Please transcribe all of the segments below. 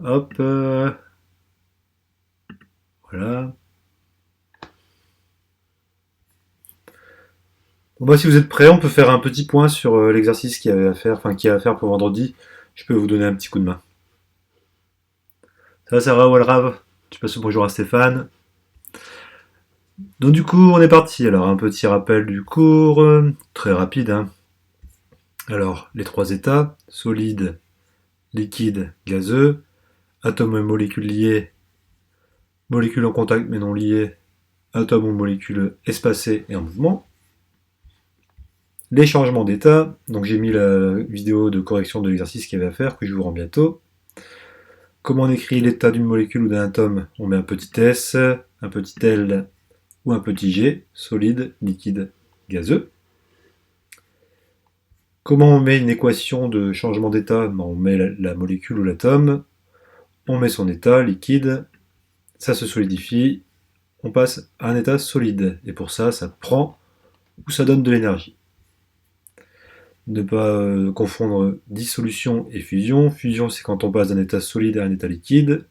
Hop, voilà. Bon, bah, si vous êtes prêts, on peut faire un petit point sur l'exercice qu'il y avait à faire, enfin qu'il y a à faire pour vendredi. Je peux vous donner un petit coup de main. Ça va, Sarah ou Alrav? Tu passes le bonjour à Stéphane. Donc du coup, on est parti. Alors, un petit rappel du cours, très rapide, hein. Alors, les trois états, solide, liquide, gazeux, atomes et molécules liées, molécules en contact mais non liées, atomes ou molécules espacées et en mouvement. Les changements d'état, donc j'ai mis la vidéo de correction de l'exercice qu'il y avait à faire, que je vous rends bientôt. Comment on écrit l'état d'une molécule ou d'un atome? On met un petit s, un petit l ou un petit g, solide, liquide, gazeux. Comment on met une équation de changement d'état? On met la molécule ou l'atome, on met son état, liquide, ça se solidifie, on passe à un état solide. Et pour ça, ça prend ou ça donne de l'énergie. Ne pas confondre dissolution et fusion. Fusion, c'est quand on passe d'un état solide à un état liquide.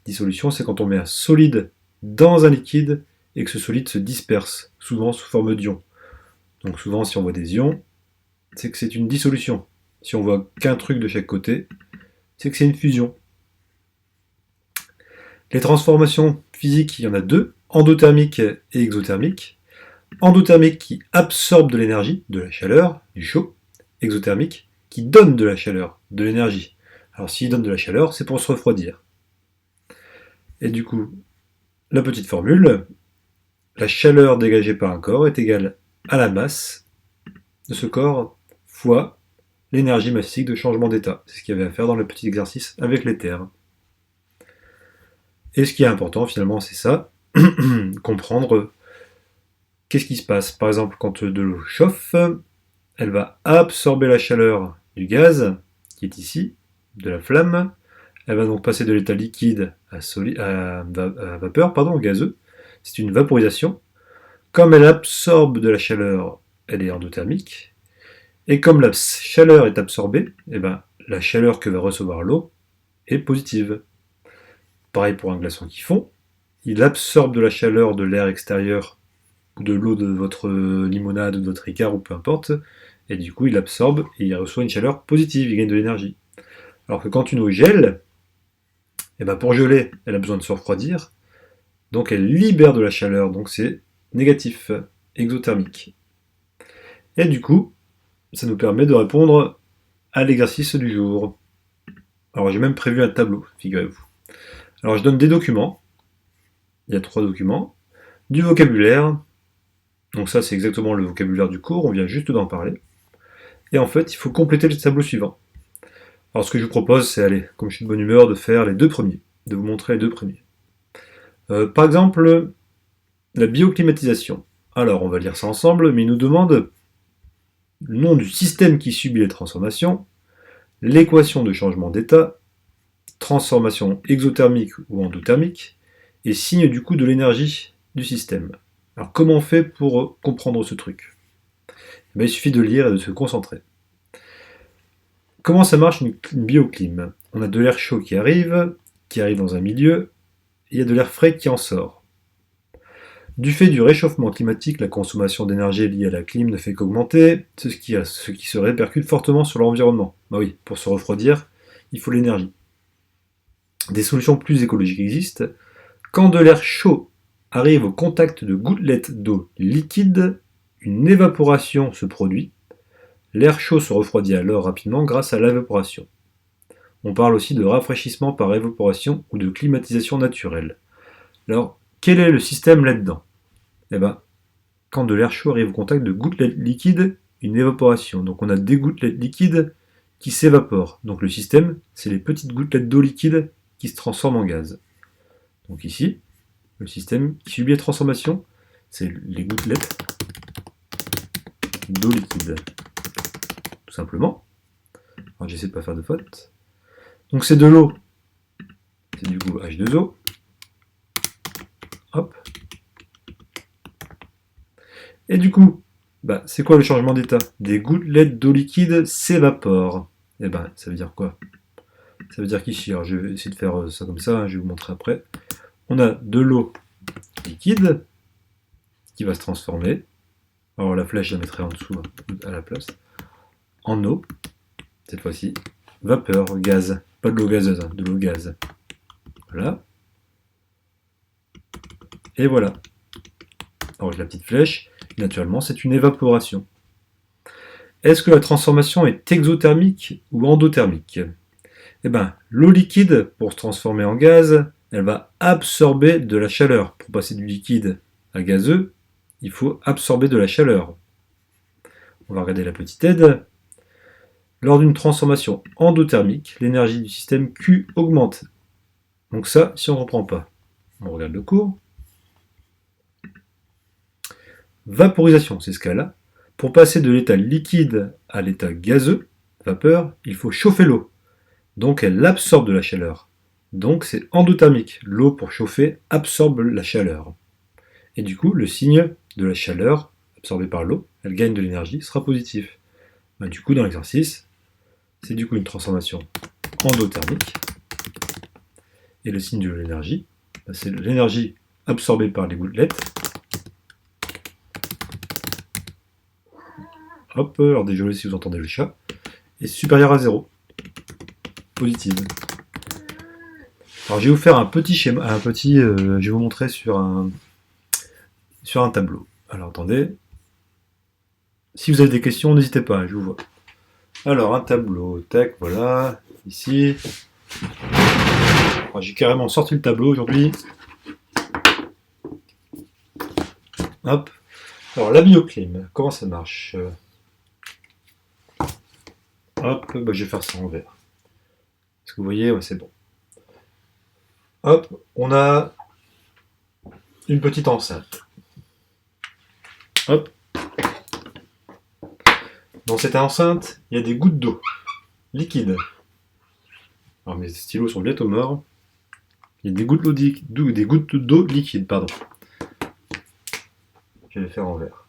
Dissolution, c'est quand on met un solide dans un liquide et que ce solide se disperse, souvent sous forme d'ions. Donc souvent, si on voit des ions, c'est que c'est une dissolution. Si on voit qu'un truc de chaque côté, c'est que c'est une fusion. Les transformations physiques, il y en a deux, endothermique et exothermique. Endothermique qui absorbe de l'énergie, de la chaleur, du chaud. Exothermique qui donne de la chaleur, de l'énergie. Alors s'il donne de la chaleur, c'est pour se refroidir. Et du coup, la petite formule, la chaleur dégagée par un corps est égale à la masse de ce corps fois l'énergie massique de changement d'état. C'est ce qu'il y avait à faire dans le petit exercice avec les terres. Et ce qui est important finalement, c'est ça, comprendre qu'est-ce qui se passe. Par exemple, quand de l'eau chauffe, elle va absorber la chaleur du gaz, qui est ici, de la flamme. Elle va donc passer de l'état liquide à vapeur, gazeux. C'est une vaporisation. Comme elle absorbe de la chaleur, elle est endothermique. Et comme la chaleur est absorbée, eh ben, la chaleur que va recevoir l'eau est positive. Pareil pour un glaçon qui fond. Il absorbe de la chaleur de l'air extérieur ou de l'eau de votre limonade ou de votre ricard ou peu importe. Et du coup, il absorbe et il reçoit une chaleur positive, il gagne de l'énergie. Alors que quand une eau gèle, eh ben pour geler, elle a besoin de se refroidir. Donc elle libère de la chaleur, donc c'est négatif, exothermique. Et du coup, ça nous permet de répondre à l'exercice du jour. Alors j'ai même prévu un tableau, figurez-vous. Alors je donne des documents, il y a 3 documents, du vocabulaire, donc ça c'est exactement le vocabulaire du cours, on vient juste d'en parler. Et en fait, il faut compléter le tableau suivant. Alors ce que je vous propose, c'est, allez, comme je suis de bonne humeur, de faire les 2 premiers, de vous montrer les 2 premiers. Par exemple, la bioclimatisation. Alors on va lire ça ensemble, mais il nous demande le nom du système qui subit les transformations, l'équation de changement d'état, transformation exothermique ou endothermique, et signe du coût de l'énergie du système. Alors comment on fait pour comprendre ce truc? Il suffit de lire et de se concentrer. Comment ça marche une bioclim? On a de l'air chaud qui arrive dans un milieu, et il y a de l'air frais qui en sort. Du fait du réchauffement climatique, la consommation d'énergie liée à la clim ne fait qu'augmenter, ce qui se répercute fortement sur l'environnement. Bah oui, pour se refroidir, il faut l'énergie. Des solutions plus écologiques existent. Quand de l'air chaud arrive au contact de gouttelettes d'eau liquide, une évaporation se produit. L'air chaud se refroidit alors rapidement grâce à l'évaporation. On parle aussi de rafraîchissement par évaporation ou de climatisation naturelle. Alors, quel est le système là-dedans? Eh ben, quand de l'air chaud arrive au contact de gouttelettes liquides, une évaporation. Donc on a des gouttelettes liquides qui s'évaporent. Donc le système, c'est les petites gouttelettes d'eau liquide qui se transforment en gaz. Donc ici, le système qui subit la transformation, c'est les gouttelettes d'eau liquide. Tout simplement. Alors j'essaie de ne pas faire de faute. Donc c'est de l'eau. C'est du coup H2O. Hop. Et du coup, c'est quoi le changement d'état? Des gouttelettes d'eau liquide s'évaporent. Et ça veut dire quoi? Ça veut dire qu'ici, alors je vais essayer de faire ça comme ça, hein, je vais vous montrer après. On a de l'eau liquide qui va se transformer. Alors la flèche, je la mettrai en dessous à la place. En eau, cette fois-ci. Vapeur, gaz. Pas de l'eau gazeuse, hein, de l'eau gaz. Voilà. Et voilà. Alors avec la petite flèche, naturellement, c'est une évaporation. Est-ce que la transformation est exothermique ou endothermique? Eh bien, l'eau liquide, pour se transformer en gaz, elle va absorber de la chaleur. Pour passer du liquide à gazeux, il faut absorber de la chaleur. On va regarder la petite aide. Lors d'une transformation endothermique, l'énergie du système Q augmente. Donc ça, si on ne reprend pas. On regarde le cours. Vaporisation, c'est ce cas-là. Pour passer de l'état liquide à l'état gazeux, vapeur, il faut chauffer l'eau. Donc elle absorbe de la chaleur. Donc c'est endothermique. L'eau pour chauffer absorbe la chaleur. Et du coup, le signe de la chaleur absorbée par l'eau, elle gagne de l'énergie, sera positif. Ben, du coup, dans l'exercice, c'est du coup une transformation endothermique. Et le signe de l'énergie, ben, c'est l'énergie absorbée par les gouttelettes. Hop, alors désolé si vous entendez le chat, est supérieur à 0. Positive. Alors je vais vous faire un petit schéma, je vais vous montrer sur un tableau. Alors attendez. Si vous avez des questions, n'hésitez pas, je vous vois. Alors un tableau, tac, voilà, ici. J'ai carrément sorti le tableau aujourd'hui. Hop. Alors la bioclim, comment ça marche? Hop, bah, je vais faire ça en vert. Est-ce que vous voyez, ouais, c'est bon. Hop, on a une petite enceinte. Hop. Dans cette enceinte, il y a des gouttes d'eau liquide. Alors mes stylos sont bientôt morts. Il y a des gouttes d'eau liquide, pardon. Je vais les faire en vert.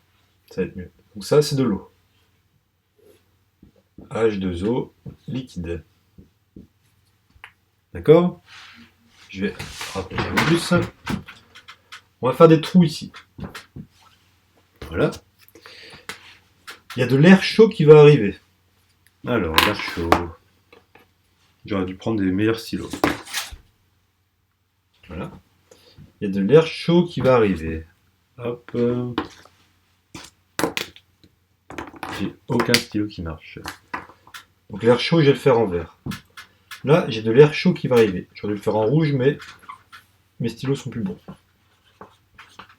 Ça va être mieux. Donc ça, c'est de l'eau. H2O liquide. D'accord? Je vais rapprocher un peu plus. On va faire des trous ici. Voilà. Il y a de l'air chaud qui va arriver. Alors, l'air chaud. J'aurais dû prendre des meilleurs stylos. Voilà. Il y a de l'air chaud qui va arriver. Hop. J'ai aucun stylo qui marche. Donc l'air chaud, je vais le faire en vert. Là, j'ai de l'air chaud qui va arriver. J'aurais dû le faire en rouge, mais mes stylos sont plus bons.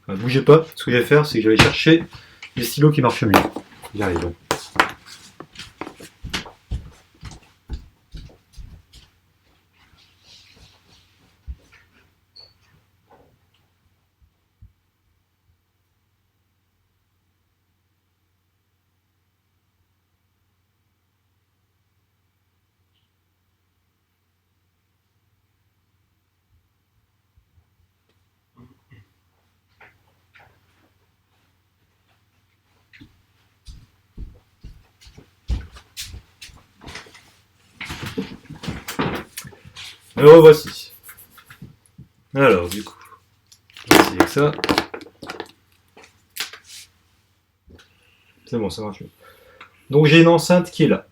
Ne bougez pas. Ce que je vais faire, c'est que je vais aller chercher les stylos qui marchent mieux. J'y arrive. Me revoici. Alors, du coup, je vais essayer avec ça. C'est bon, ça marche mieux. Donc j'ai une enceinte qui est là.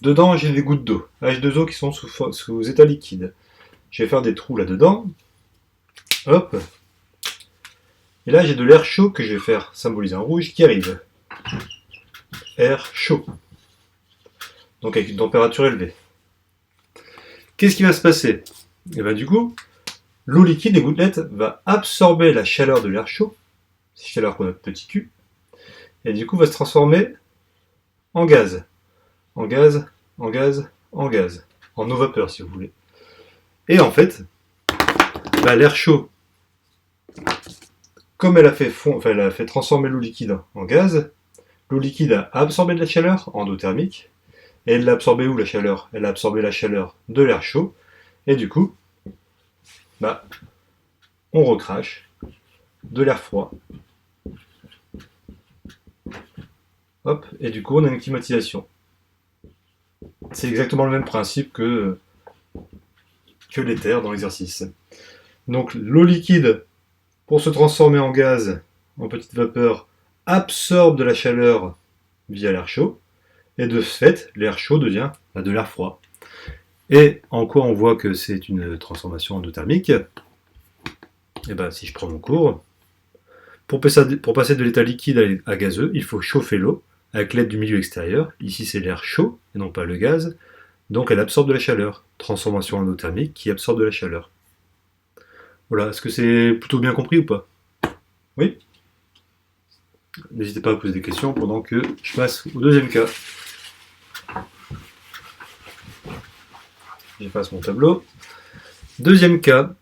Dedans, j'ai des gouttes d'eau, H2O qui sont sous état liquide. Je vais faire des trous là-dedans. Hop. Et là, j'ai de l'air chaud que je vais faire symboliser en rouge qui arrive. Air chaud. Donc avec une température élevée. Qu'est-ce qui va se passer? Et bien du coup, l'eau liquide des gouttelettes va absorber la chaleur de l'air chaud, cette chaleur qu'on a petit q, et du coup va se transformer en gaz. En gaz, en gaz, en gaz. En eau vapeur si vous voulez. Et en fait, bah, l'air chaud, comme elle a fait transformer l'eau liquide en gaz, l'eau liquide a absorbé de la chaleur, endothermique, et elle l'a absorbé où la chaleur? Elle a absorbé la chaleur de l'air chaud, et du coup, bah, on recrache de l'air froid. Hop, et du coup, on a une climatisation. C'est exactement le même principe que que l'éther dans l'exercice. Donc l'eau liquide, pour se transformer en gaz, en petite vapeur, absorbe de la chaleur via l'air chaud, et de ce fait, l'air chaud devient de l'air froid. Et en quoi on voit que c'est une transformation endothermique? Et ben, si je prends mon cours, pour passer de l'état liquide à gazeux, il faut chauffer l'eau avec l'aide du milieu extérieur. Ici, c'est l'air chaud et non pas le gaz. Donc, elle absorbe de la chaleur. Transformation endothermique qui absorbe de la chaleur. Voilà, est-ce que c'est plutôt bien compris ou pas? Oui? N'hésitez pas à poser des questions pendant que je passe au deuxième cas. J'efface mon tableau. Deuxième cas.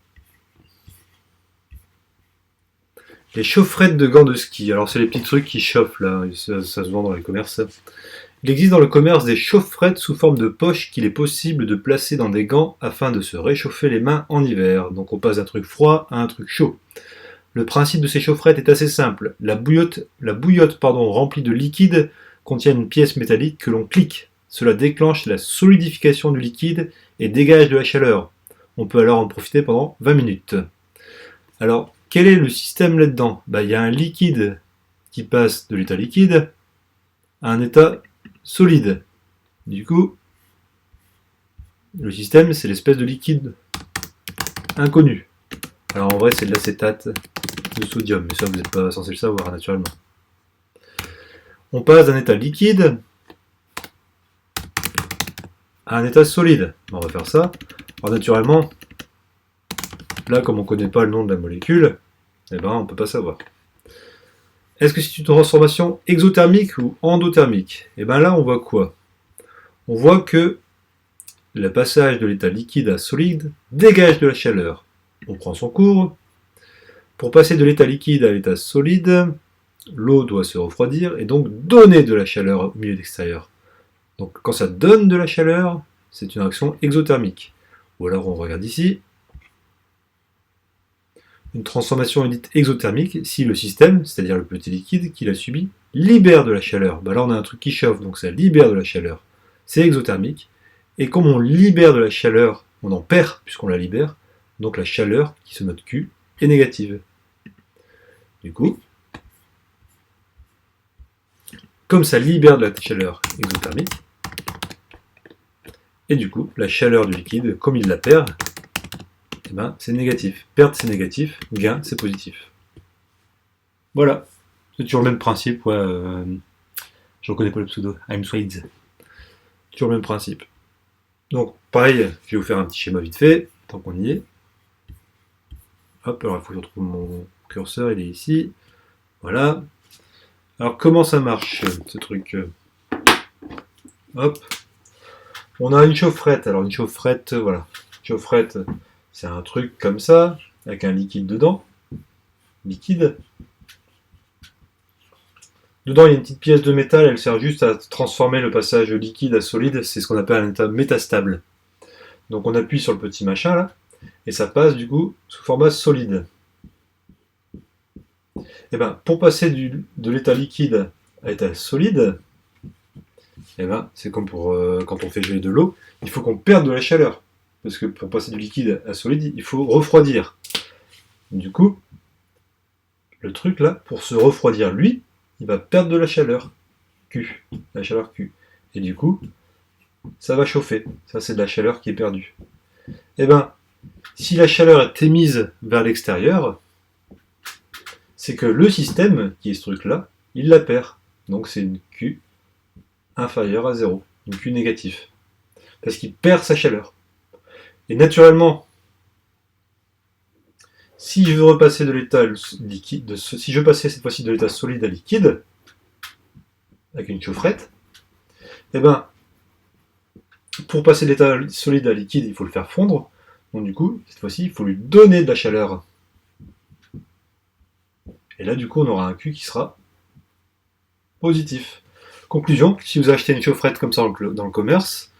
Les chaufferettes de gants de ski. Alors, c'est les petits trucs qui chauffent, là. Ça se vend dans les commerces. Il existe dans le commerce des chaufferettes sous forme de poche qu'il est possible de placer dans des gants afin de se réchauffer les mains en hiver. Donc, on passe d'un truc froid à un truc chaud. Le principe de ces chaufferettes est assez simple. La bouillotte remplie de liquide contient une pièce métallique que l'on clique. Cela déclenche la solidification du liquide et dégage de la chaleur. On peut alors en profiter pendant 20 minutes. Alors, quel est le système là-dedans? Il y a un liquide qui passe de l'état liquide à un état solide. Du coup, le système, c'est l'espèce de liquide inconnu. Alors en vrai, c'est de l'acétate de sodium, mais ça, vous n'êtes pas censé le savoir naturellement. On passe d'un état liquide à un état solide. On va faire ça. Alors naturellement, là, comme on ne connaît pas le nom de la molécule, on ne peut pas savoir. Est-ce que c'est une transformation exothermique ou endothermique? Là, on voit quoi? On voit que le passage de l'état liquide à solide dégage de la chaleur. On prend son cours. Pour passer de l'état liquide à l'état solide, l'eau doit se refroidir et donc donner de la chaleur au milieu extérieur. Donc quand ça donne de la chaleur, c'est une réaction exothermique. Ou alors on regarde ici. Une transformation est dite exothermique si le système, c'est-à-dire le petit liquide qu'il a subi, libère de la chaleur. Là on a un truc qui chauffe, donc ça libère de la chaleur. C'est exothermique. Et comme on libère de la chaleur, on en perd puisqu'on la libère. Donc la chaleur, qui se note Q, est négative. Du coup, comme ça libère de la chaleur exothermique, et du coup, la chaleur du liquide, comme il la perd, c'est négatif. Perdre, c'est négatif. Gain, c'est positif. Voilà. C'est toujours le même principe. Ouais, je ne reconnais pas le pseudo. I'm Swades. Toujours le même principe. Donc, pareil, je vais vous faire un petit schéma vite fait, tant qu'on y est. Hop, alors il faut que je retrouve mon curseur, il est ici. Voilà. Alors, comment ça marche, ce truc? Hop. On a une chaufferette. Alors, une chaufferette, voilà. Une chaufferette, c'est un truc comme ça, avec un liquide dedans. Liquide. Dedans, il y a une petite pièce de métal, elle sert juste à transformer le passage de liquide à solide. C'est ce qu'on appelle un état métastable. Donc, on appuie sur le petit machin, là. Et ça passe du coup sous format solide. Pour passer de l'état liquide à l'état solide, c'est comme pour quand on fait geler de l'eau, il faut qu'on perde de la chaleur. Parce que pour passer du liquide à solide, il faut refroidir. Du coup, le truc là, pour se refroidir lui, il va perdre de la chaleur. Q. La chaleur Q. Et du coup, ça va chauffer. Ça, c'est de la chaleur qui est perdue. Si la chaleur est émise vers l'extérieur, c'est que le système, qui est ce truc-là, il la perd. Donc c'est une Q inférieure à 0, une Q négative. Parce qu'il perd sa chaleur. Et naturellement, si je veux repasser de l'état liquide, si je veux passer cette fois-ci de l'état solide à liquide, avec une chaufferette, pour passer de l'état solide à liquide, il faut le faire fondre. Donc du coup, cette fois-ci, il faut lui donner de la chaleur. Et là, du coup, on aura un Q qui sera positif. Conclusion, si vous achetez une chaufferette comme ça dans le commerce,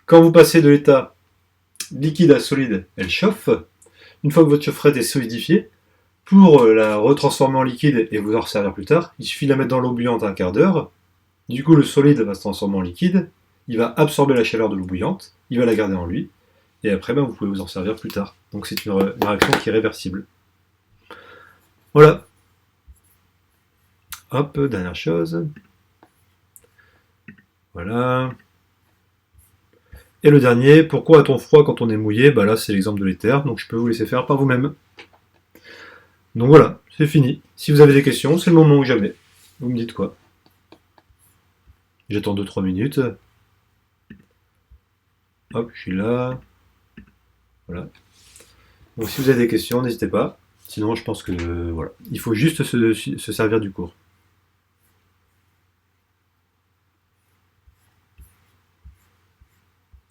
quand vous passez de l'état liquide à solide, elle chauffe. Une fois que votre chaufferette est solidifiée, pour la retransformer en liquide et vous en resservir plus tard, il suffit de la mettre dans l'eau bouillante un quart d'heure. Du coup, le solide va se transformer en liquide, il va absorber la chaleur de l'eau bouillante, il va la garder en lui, et après, ben, vous pouvez vous en servir plus tard. Donc c'est une réaction qui est réversible. Voilà. Hop, dernière chose. Voilà. Et le dernier, pourquoi a-t-on froid quand on est mouillé? Bah là, c'est l'exemple de l'éther, donc je peux vous laisser faire par vous-même. Donc voilà, c'est fini. Si vous avez des questions, c'est le moment ou jamais. Vous me dites quoi? J'attends 2-3 minutes. Hop, je suis là. Voilà. Donc si vous avez des questions, n'hésitez pas. Sinon, je pense que voilà. Il faut juste se servir du cours.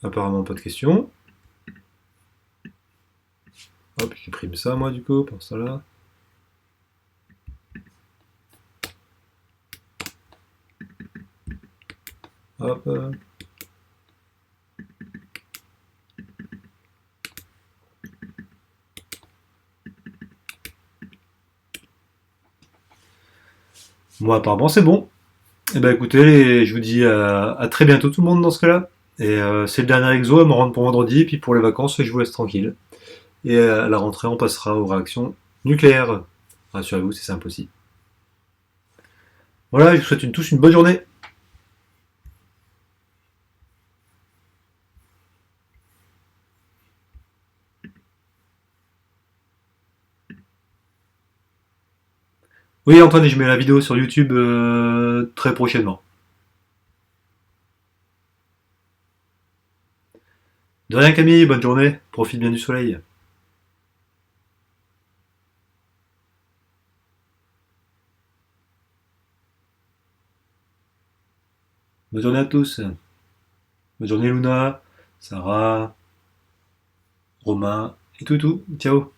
Apparemment, pas de questions. Hop, j'imprime ça, moi, du coup, pour ça là. Hop. Moi, apparemment, c'est bon. Eh ben, écoutez, je vous dis à très bientôt, tout le monde, dans ce cas-là. Et c'est le dernier exo à me rendre pour vendredi. Puis pour les vacances, je vous laisse tranquille. Et à la rentrée, on passera aux réactions nucléaires. Rassurez-vous, c'est simple aussi. Voilà, je vous souhaite tous une bonne journée. Oui, Antoine, je mets la vidéo sur YouTube très prochainement. De rien, Camille, bonne journée. Profite bien du soleil. Bonne journée à tous. Bonne journée, Luna, Sarah, Romain et tout. Ciao.